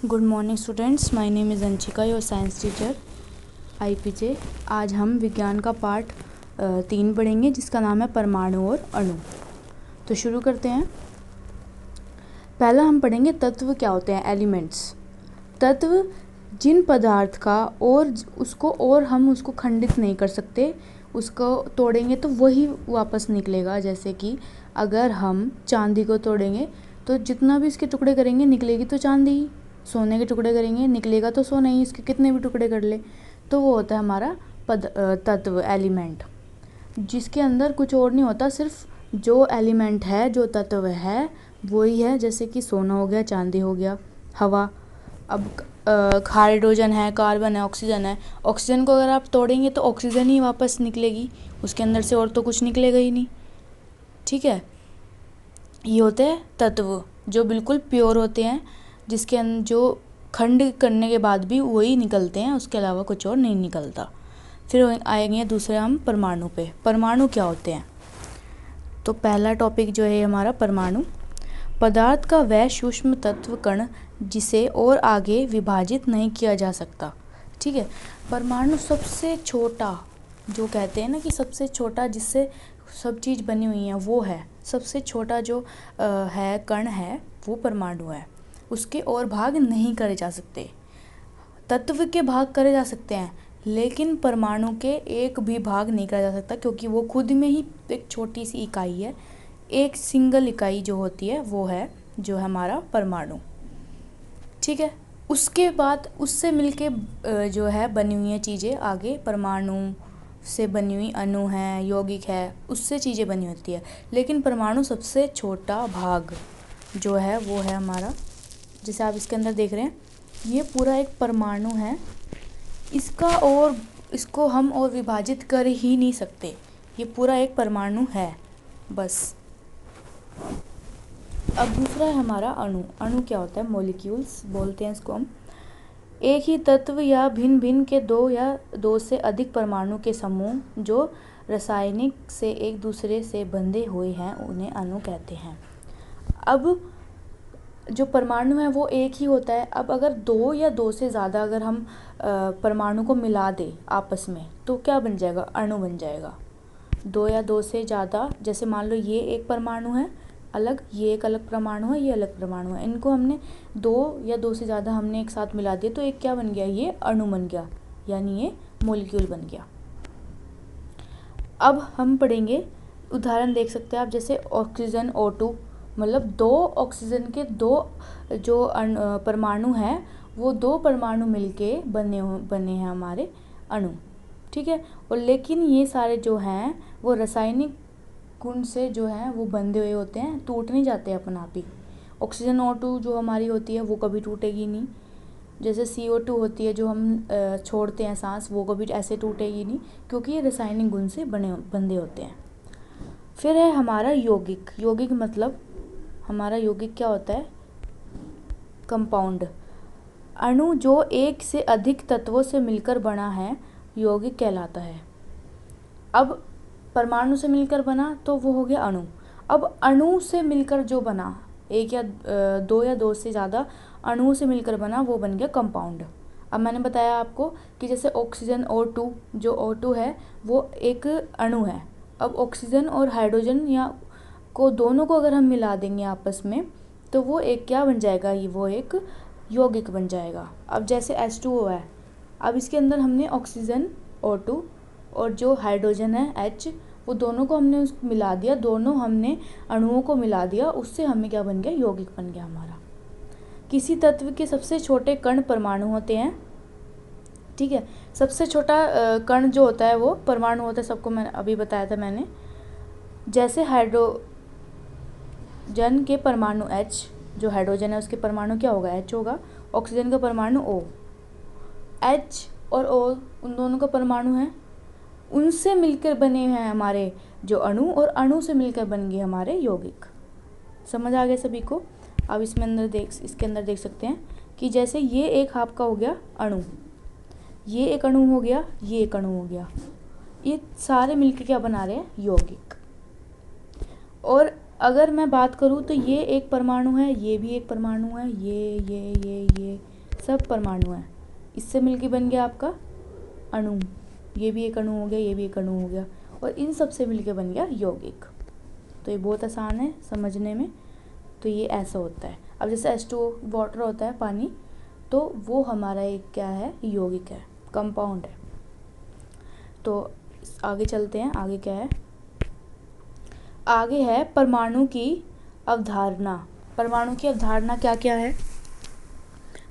Good morning students, my name is Anshika, your science teacher IPJ. आज हम विज्ञान का पार्ट 3 पढ़ेंगे जिसका नाम है परमाणु और अणु। तो शुरू करते हैं। पहला हम पढ़ेंगे तत्व क्या होते हैं, एलिमेंट्स। तत्व जिन पदार्थ का और हम उसको खंडित नहीं कर सकते, उसको तोड़ेंगे तो वही वापस निकलेगा। जैसे कि अगर हम चांदी को तोड़ेंगे तो जितना भी इसके टुकड़े करेंगे निकलेगी तो चांदी ही। सोने के टुकड़े करेंगे निकलेगा तो सोना ही, इसके कितने भी टुकड़े कर ले। तो वो होता है हमारा तत्व, एलिमेंट, जिसके अंदर कुछ और नहीं होता, सिर्फ जो एलिमेंट है, जो तत्व है वही है। जैसे कि सोना हो गया, चांदी हो गया, हवा। अब हाइड्रोजन है, कार्बन है, ऑक्सीजन है। ऑक्सीजन को अगर आप तोड़ेंगे तो ऑक्सीजन ही वापस निकलेगी, उसके अंदर से और तो कुछ निकलेगा ही नहीं। ठीक है, ये होते हैं तत्व जो बिल्कुल प्योर होते हैं, जिसके अंदर जो खंड करने के बाद भी वही निकलते हैं, उसके अलावा कुछ और नहीं निकलता। फिर आएंगे दूसरे हम परमाणु पे। परमाणु क्या होते हैं? तो पहला टॉपिक जो है हमारा परमाणु, पदार्थ का वह सूक्ष्म तत्व कण जिसे और आगे विभाजित नहीं किया जा सकता। ठीक है, परमाणु सबसे छोटा, जो कहते हैं ना कि सबसे छोटा जिससे सब चीज़ बनी हुई है, वो है सबसे छोटा जो है कण है, वो परमाणु है। उसके और भाग नहीं करे जा सकते। तत्व के भाग करे जा सकते हैं, लेकिन परमाणु के एक भी भाग नहीं करा जा सकता, क्योंकि वो खुद में ही एक छोटी सी इकाई है। एक सिंगल इकाई जो होती है वो है जो है हमारा परमाणु। ठीक है, उसके बाद उससे मिलके जो है बनी हुई है चीज़ें आगे, परमाणु से बनी हुई अणु है, यौगिक है, उससे चीज़ें बनी होती है। लेकिन परमाणु सबसे छोटा भाग जो है वो है हमारा, जैसे आप इसके अंदर देख रहे हैं, ये पूरा एक परमाणु है। इसको हम और विभाजित कर ही नहीं सकते, ये पूरा एक परमाणु है बस। अब दूसरा है हमारा अणु। अणु क्या होता है? मॉलिक्यूल्स बोलते हैं इसको हम। एक ही तत्व या भिन्न भिन्न के दो या दो से अधिक परमाणु के समूह जो रासायनिक से एक दूसरे से बंधे हुए हैं, उन्हें अणु कहते हैं। अब जो परमाणु है वो एक ही होता है। अब अगर दो या दो से ज़्यादा अगर हम परमाणु को मिला दें आपस में, तो क्या बन जाएगा? अणु बन जाएगा। दो या दो से ज़्यादा, जैसे मान लो ये एक परमाणु है अलग, ये एक अलग परमाणु है, ये अलग परमाणु है, इनको हमने दो या दो से ज़्यादा हमने एक साथ मिला दिया तो एक क्या बन गया? ये अणु बन गया, यानी ये मॉलिक्यूल बन गया। अब हम पढ़ेंगे, उदाहरण देख सकते हैं आप, जैसे ऑक्सीजन O2, मतलब दो ऑक्सीजन के दो जो परमाणु हैं, वो दो परमाणु मिलके बने हैं हमारे अणु। ठीक है, और लेकिन ये सारे जो हैं वो रासायनिक गुण से जो हैं वो बंधे हुए होते हैं, टूट नहीं जाते अपन आप ही। ऑक्सीजन O2 जो हमारी होती है वो कभी टूटेगी नहीं। जैसे CO2 होती है जो हम छोड़ते हैं सांस, वो कभी ऐसे टूटेगी नहीं, क्योंकि ये रासायनिक गुण से बंधे होते हैं। फिर है हमारा यौगिक। यौगिक मतलब हमारा यौगिक क्या होता है? कंपाउंड। अणु जो एक से अधिक तत्वों से मिलकर बना है, यौगिक कहलाता है। अब परमाणु से मिलकर बना तो वो हो गया अणु। अब अणु से मिलकर जो बना, एक या दो से ज़्यादा अणुओं से मिलकर बना, वो बन गया कंपाउंड। अब मैंने बताया आपको कि जैसे ऑक्सीजन O2, जो O2 है वो एक अणु है। अब ऑक्सीजन और हाइड्रोजन या दोनों को अगर हम मिला देंगे आपस में, तो वो एक क्या बन जाएगा? वो एक यौगिक बन जाएगा। अब जैसे H2O है, अब इसके अंदर हमने ऑक्सीजन O2 और जो हाइड्रोजन है H, वो दोनों को हमने मिला दिया, दोनों हमने अणुओं को मिला दिया, उससे हमें क्या बन गया? यौगिक बन गया हमारा। किसी तत्व के सबसे छोटे कण परमाणु होते हैं। ठीक है, सबसे छोटा कण जो होता है वो परमाणु होता है, सबको मैंने अभी बताया था मैंने। जैसे हाइड्रोजन के परमाणु H, जो हाइड्रोजन है उसके परमाणु क्या होगा? H होगा। ऑक्सीजन का परमाणु O। H और O उन दोनों का परमाणु है, उनसे मिलकर बने हैं हमारे जो अणु, और अणु से मिलकर बन गए हमारे यौगिक। समझ आ गया सभी को? अब इसके अंदर देख सकते हैं कि जैसे ये एक आपका हो गया अणु, ये एक अणु हो गया, ये एक अणु हो गया, ये सारे मिलकर क्या बना रहे हैं? यौगिक। और अगर मैं बात करूँ तो ये एक परमाणु है, ये भी एक परमाणु है, ये सब परमाणु हैं। इससे मिलके बन गया आपका अणु। ये भी एक अणु हो गया, ये भी एक अणु हो गया, और इन सब से मिलके बन गया यौगिक। तो ये बहुत आसान है समझने में। तो ये ऐसा होता है। अब जैसे H2O वाटर होता है, पानी, तो वो हमारा एक क्या है, यौगिक है, कंपाउंड है। तो आगे चलते हैं, आगे क्या है, आगे है परमाणु की अवधारणा। परमाणु की अवधारणा क्या क्या है?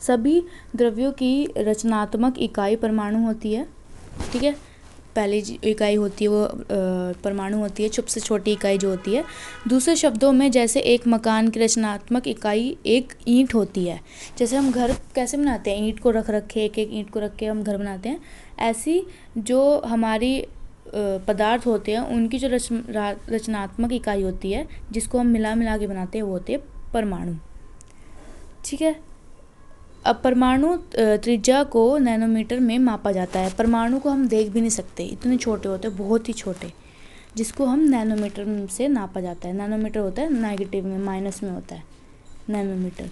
सभी द्रव्यों की रचनात्मक इकाई परमाणु होती है, ठीक है। पहली इकाई होती है वो परमाणु होती है, सबसे छोटी इकाई जो होती है। दूसरे शब्दों में जैसे एक मकान की रचनात्मक इकाई एक ईंट होती है। जैसे हम घर कैसे बनाते हैं, ईंट को रख रखे, एक एक ईंट को रख के हम घर बनाते हैं, ऐसी जो हमारी पदार्थ होते हैं उनकी जो रचनात्मक इकाई होती है, जिसको हम मिला मिला के बनाते हैं, वो होते हैं परमाणु, ठीक है। अब परमाणु त्रिज्या को नैनोमीटर में मापा जाता है। परमाणु को हम देख भी नहीं सकते, इतने छोटे होते हैं, बहुत ही छोटे, जिसको हम नैनोमीटर से नापा जाता है। नैनोमीटर होता है नेगेटिव में, माइनस में होता है नैनोमीटर,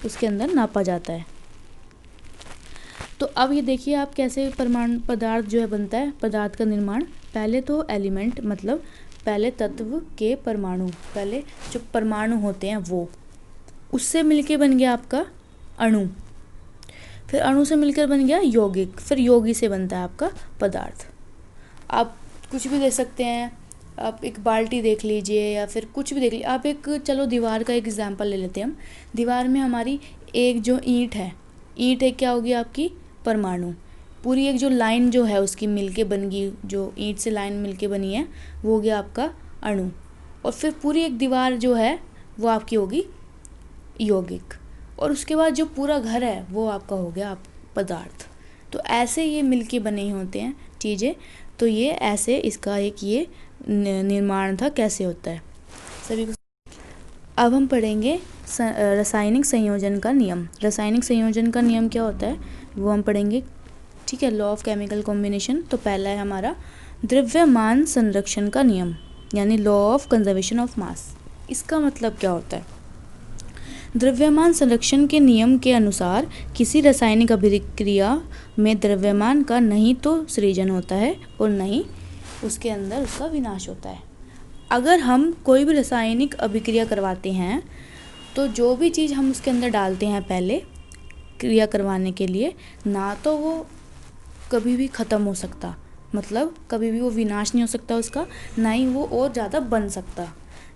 उसके अंदर नापा जाता है। तो अब ये देखिए आप कैसे परमाणु पदार्थ जो है बनता है, पदार्थ का निर्माण। पहले तो एलिमेंट, मतलब पहले तत्व के परमाणु, पहले जो परमाणु होते हैं वो, उससे मिलके बन गया आपका अणु, फिर अणु से मिलकर बन गया यौगिक, फिर यौगिक से बनता है आपका पदार्थ। आप कुछ भी देख सकते हैं, आप एक बाल्टी देख लीजिए या फिर कुछ भी देख लीजिए। आप एक, चलो दीवार का एक एग्जांपल ले लेते हैं हम। दीवार में हमारी एक जो ईंट है, ईंट एक क्या होगी आपकी, परमाणु। पूरी एक जो लाइन जो है उसकी मिलके बन गई, जो ईंट से लाइन मिलके बनी है, वो हो गया आपका अणु। और फिर पूरी एक दीवार जो है वो आपकी होगी यौगिक, और उसके बाद जो पूरा घर है वो आपका हो गया आप पदार्थ। तो ऐसे ये मिलके बने ही होते हैं चीज़ें। तो ये ऐसे इसका एक ये निर्माण था, कैसे होता है सभी को। अब हम पढ़ेंगे रासायनिक संयोजन का नियम। रासायनिक संयोजन का नियम क्या होता है वो हम पढ़ेंगे, ठीक है। Law of chemical combination. तो पहला है हमारा द्रव्यमान संरक्षण का नियम, यानी law of conservation of mass. इसका मतलब क्या होता है? द्रव्यमान संरक्षण के नियम के अनुसार किसी रासायनिक अभिक्रिया में द्रव्यमान का नहीं तो सृजन होता है और नहीं उसके अंदर उसका विनाश होता है। अगर हम कोई भी रासायनिक अभिक्रिया करवाते हैं तो जो भी चीज़ हम उसके अंदर डालते हैं पहले क्रिया करवाने के लिए, ना तो वो कभी भी ख़त्म हो सकता, मतलब कभी भी वो विनाश नहीं हो सकता उसका, ना ही वो और ज़्यादा बन सकता।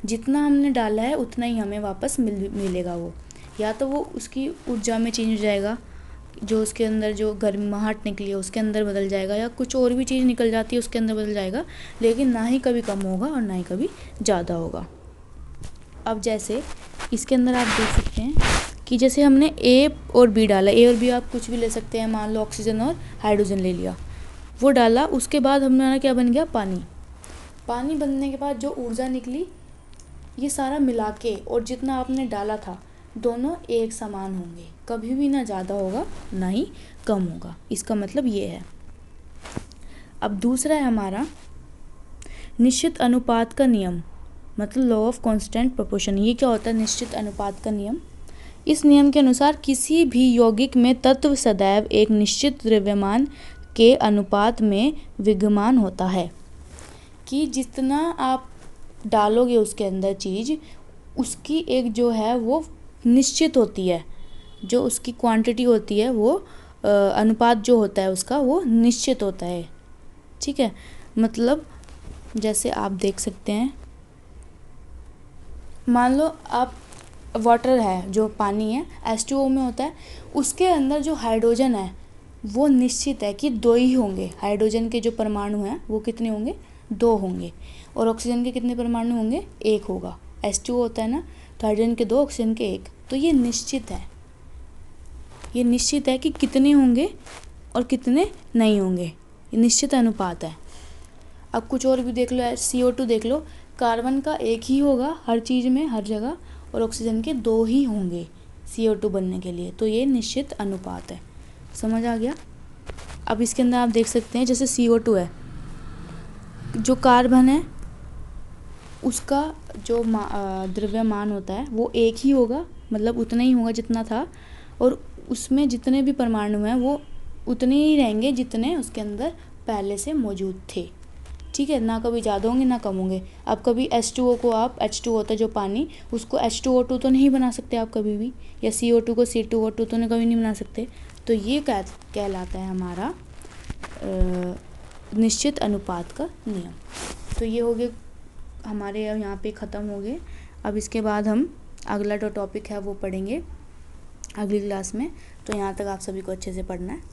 जितना हमने डाला है उतना ही हमें वापस मिलेगा वो, या तो वो उसकी ऊर्जा में चेंज हो जाएगा, जो उसके अंदर जो गर्माहट निकली है उसके अंदर बदल जाएगा, या कुछ और भी चीज़ निकल जाती है उसके अंदर बदल जाएगा, लेकिन ना ही कभी कम होगा और ना ही कभी ज़्यादा होगा। अब जैसे इसके अंदर आप देख सकते हैं कि जैसे हमने ए और बी डाला, ए और बी आप कुछ भी ले सकते हैं, मान लो ऑक्सीजन और हाइड्रोजन ले लिया, वो डाला, उसके बाद हमारा क्या बन गया, पानी। पानी बनने के बाद जो ऊर्जा निकली, ये सारा मिला के और जितना आपने डाला था दोनों एक समान होंगे, कभी भी ना ज़्यादा होगा ना ही कम होगा। इसका मतलब ये है। अब दूसरा है हमारा निश्चित अनुपात का नियम, मतलब लॉ ऑफ कांस्टेंट प्रोपोर्शन। ये क्या होता है, निश्चित अनुपात का नियम। इस नियम के अनुसार किसी भी यौगिक में तत्व सदैव एक निश्चित द्रव्यमान के अनुपात में विद्यमान होता है, कि जितना आप डालोगे उसके अंदर चीज़, उसकी एक जो है वो निश्चित होती है, जो उसकी क्वांटिटी होती है वो अनुपात जो होता है उसका वो निश्चित होता है, ठीक है। मतलब जैसे आप देख सकते हैं, मान लो आप वाटर है जो पानी है H2O में होता है, उसके अंदर जो हाइड्रोजन है वो निश्चित है कि 2 ही होंगे। हाइड्रोजन के जो परमाणु हैं वो कितने होंगे, 2 होंगे, और ऑक्सीजन के कितने परमाणु होंगे, 1 होगा। H2O होता है ना, तो हाइड्रोजन के 2, ऑक्सीजन के 1, तो ये निश्चित है। ये निश्चित है कि कितने होंगे और कितने नहीं होंगे, ये निश्चित अनुपात है। अब कुछ और भी देख लो, CO2 देख लो, कार्बन का 1 ही होगा हर चीज़ में, हर जगह, और ऑक्सीजन के 2 ही होंगे CO2 बनने के लिए, तो ये निश्चित अनुपात है। समझ आ गया? अब इसके अंदर आप देख सकते हैं जैसे CO2 है, जो कार्बन है उसका जो द्रव्यमान होता है वो एक ही होगा, मतलब उतना ही होगा जितना था, और उसमें जितने भी परमाणु हैं वो उतने ही रहेंगे जितने उसके अंदर पहले से मौजूद थे। ठीक है, ना कभी ज़्यादा होंगे ना कम होंगे। अब कभी H2O को आप H2 होता है जो पानी, उसको H2O2 तो नहीं बना सकते आप कभी भी, या CO2 को C2O2 तो कभी नहीं बना सकते। तो ये कहलाता है हमारा निश्चित अनुपात का नियम। तो ये हो गए हमारे यहाँ पे ख़त्म हो गए। अब इसके बाद हम अगला जो टॉपिक है वो पढ़ेंगे अगली क्लास में। तो यहाँ तक आप सभी को अच्छे से पढ़ना है।